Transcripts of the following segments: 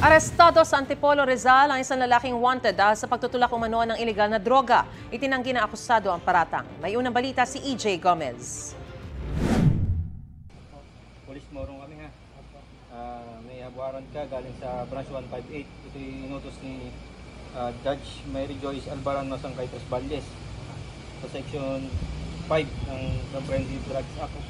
Arestado sa Antipolo, Rizal ang isang lalaking wanted sa pagtutulak umano ng ilegal na droga. Itinanggi na akusado ang paratang. May unang balita si EJ Gomez. Police morong kami ha. May warrant ka galing sa branch 158. Ito yung inutos ni Judge Mary Joyce Albaran Masangkay Trasballes sa section 5 ng Comprehensive Drugs Act of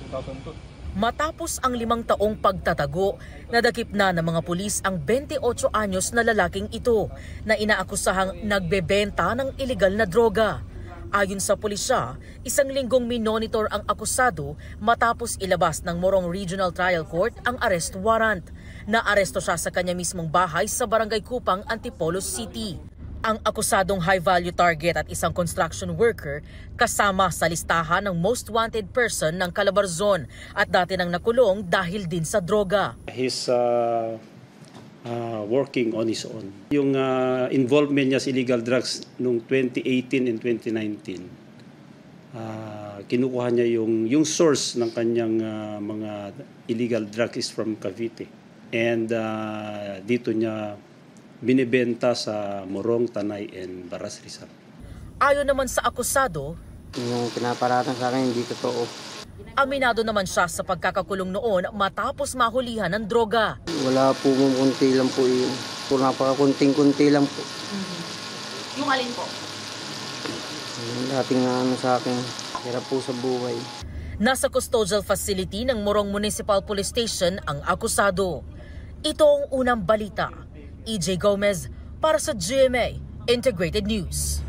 2002. Matapos ang 5 taong pagtatago, nadakip na ng mga pulis ang 28 anyos na lalaking ito na inaakusahang nagbebenta ng ilegal na droga. Ayon sa pulisya, 1 linggong minonitor ang akusado matapos ilabas ng Morong Regional Trial Court ang arrest warrant. Naaresto siya sa kanya mismong bahay sa Barangay Kupang, Antipolo City. Ang akusadong high-value target at isang construction worker kasama sa listahan ng most wanted person ng Calabarzon at dati nang nakulong dahil din sa droga. He's working on his own. Yung involvement niya sa illegal drugs noong 2018 and 2019, kinukuha niya yung source ng kanyang mga illegal drugs is from Cavite. And dito niya binibenta sa Morong, Tanay, and Baras, Rizal. Ayon naman sa akusado, yung pinaparatang sa akin hindi totoo. Aminado naman siya sa pagkakakulong noon matapos mahulihan ng droga. Wala po, kunti lang po yun. Napakakunting-kunti lang po. Yung alin po? Yung dating sa akin, hirap po sa buhay. Nasa custodial facility ng Morong Municipal Police Station ang akusado. Ito ang unang balita. EJ Gomez para sa GMA Integrated News.